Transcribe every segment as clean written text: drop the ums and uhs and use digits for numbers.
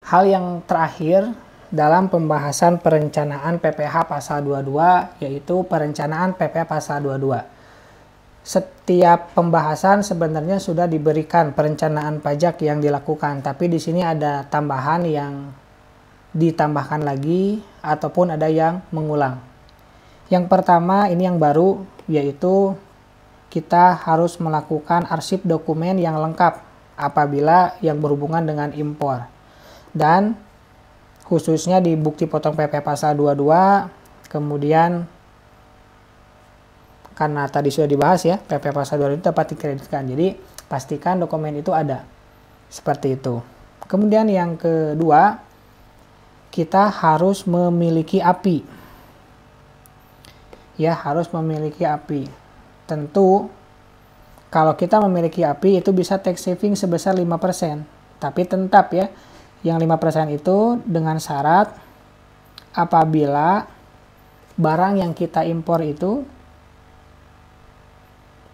hal yang terakhir dalam pembahasan perencanaan PPh pasal 22 yaitu perencanaan PPh pasal 22. Setiap pembahasan sebenarnya sudah diberikan perencanaan pajak yang dilakukan, tapi di sini ada tambahan yang ditambahkan lagi ataupun ada yang mengulang. Yang pertama ini yang baru, yaitu kita harus melakukan arsip dokumen yang lengkap apabila yang berhubungan dengan impor. Dan khususnya di bukti potong PP pasal 22, kemudian karena tadi sudah dibahas ya, PP pasal 22 itu dapat dikreditkan. Jadi pastikan dokumen itu ada. Seperti itu. Kemudian yang kedua, kita harus memiliki API. Ya, harus memiliki API. Tentu kalau kita memiliki API itu bisa tax saving sebesar 5%. Tapi tetap ya, yang 5% itu dengan syarat apabila barang yang kita impor itu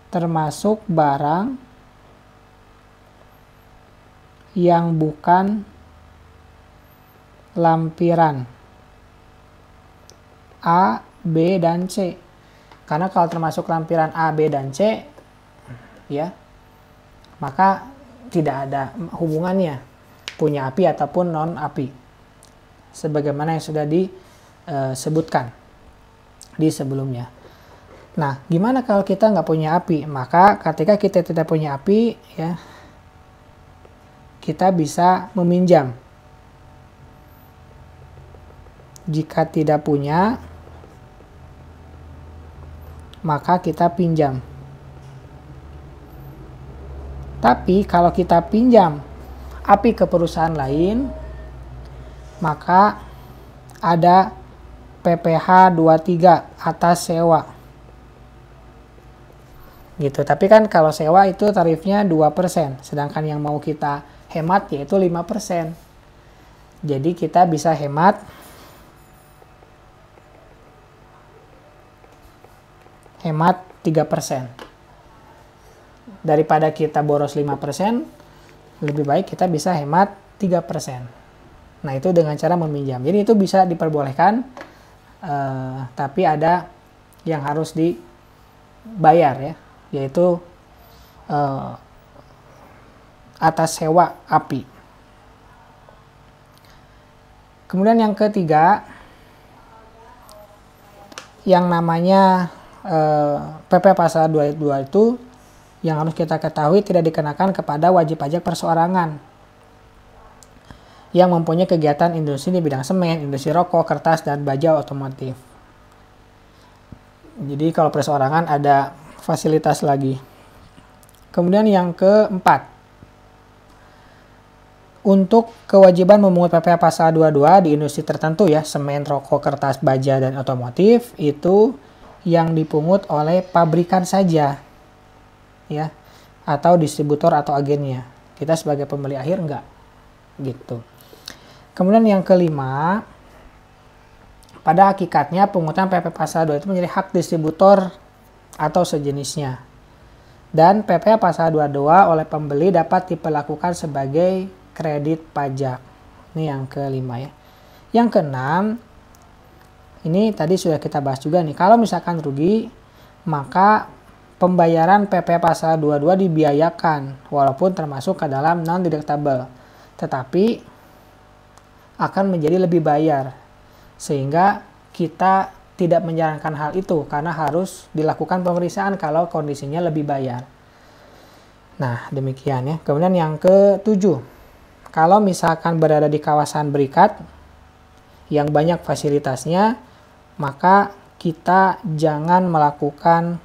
termasuk barang yang bukan lampiran A, B, dan C. Karena kalau termasuk lampiran A, B, dan C, ya, maka tidak ada hubungannya punya API ataupun non API, sebagaimana yang sudah disebutkan di sebelumnya. Nah, gimana kalau kita nggak punya API? Maka ketika kita tidak punya API, ya, kita bisa meminjam. Jika tidak punya, maka kita pinjam. Tapi kalau kita pinjam API ke perusahaan lain, maka ada PPh 23 atas sewa. Gitu. Tapi kan kalau sewa itu tarifnya 2%, sedangkan yang mau kita hemat yaitu 5%. Jadi kita bisa hemat hemat 3%. Daripada kita boros 5%, lebih baik kita bisa hemat 3%. Nah, itu dengan cara meminjam. Jadi itu bisa diperbolehkan, tapi ada yang harus dibayar ya, yaitu atas sewa API. Kemudian yang ketiga, yang namanya PP pasal 22 itu yang harus kita ketahui tidak dikenakan kepada wajib pajak perseorangan yang mempunyai kegiatan industri di bidang semen, industri rokok, kertas, dan baja otomotif. Jadi kalau perseorangan ada fasilitas lagi. Kemudian yang keempat, untuk kewajiban memungut PPh pasal 22 di industri tertentu ya, semen, rokok, kertas, baja, dan otomotif, itu yang dipungut oleh pabrikan saja. Ya, atau distributor atau agennya. Kita sebagai pembeli akhir enggak. Gitu. Kemudian yang kelima, pada hakikatnya pungutan PP pasal 2 itu menjadi hak distributor atau sejenisnya. Dan PP pasal 22 oleh pembeli dapat diperlakukan sebagai kredit pajak. Ini yang kelima ya. Yang keenam, ini tadi sudah kita bahas juga nih. Kalau misalkan rugi, maka pembayaran PP pasal 22 dibiayakan walaupun termasuk ke dalam non-deductible, tetapi akan menjadi lebih bayar, sehingga kita tidak menyarankan hal itu karena harus dilakukan pemeriksaan kalau kondisinya lebih bayar. Nah, demikian ya. Kemudian yang ketujuh, kalau misalkan berada di kawasan berikat yang banyak fasilitasnya, maka kita jangan melakukan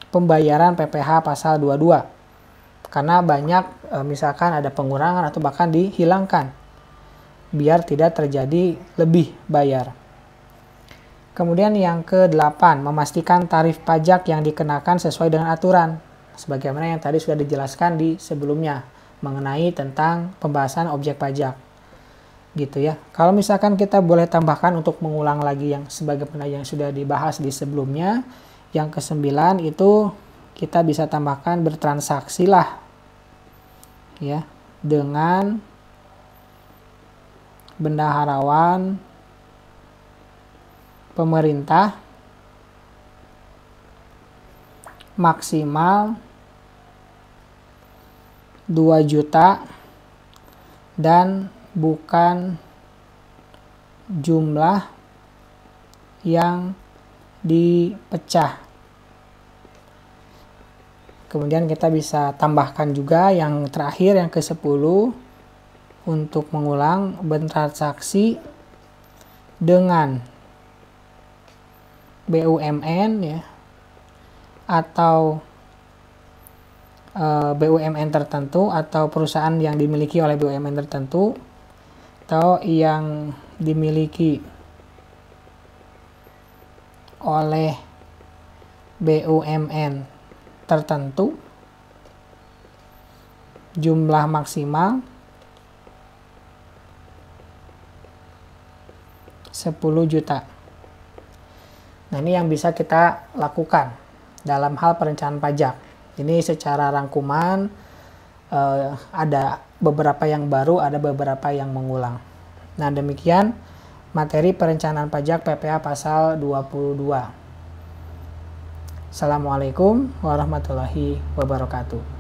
pembayaran PPh pasal 22 karena banyak misalkan ada pengurangan atau bahkan dihilangkan biar tidak terjadi lebih bayar. Kemudian yang ke-8, memastikan tarif pajak yang dikenakan sesuai dengan aturan sebagaimana yang tadi sudah dijelaskan di sebelumnya mengenai tentang pembahasan objek pajak. Gitu ya. Kalau misalkan kita boleh tambahkan untuk mengulang lagi yang sebagaimana yang sudah dibahas di sebelumnya, yang ke-9 itu kita bisa tambahkan bertransaksi lah. Ya, dengan bendaharawan pemerintah maksimal 2 juta dan bukan jumlah yang dipecah. Kemudian kita bisa tambahkan juga yang terakhir, yang ke-10, untuk mengulang bertransaksi dengan BUMN ya, atau BUMN tertentu, atau perusahaan yang dimiliki oleh BUMN tertentu, atau yang dimiliki oleh BUMN tertentu, jumlah maksimal 10 juta. Nah, ini yang bisa kita lakukan dalam hal perencanaan pajak. Ini secara rangkuman, ada beberapa yang baru, ada beberapa yang mengulang. Nah, demikian materi perencanaan pajak PPA pasal 22. Assalamualaikum warahmatullahi wabarakatuh.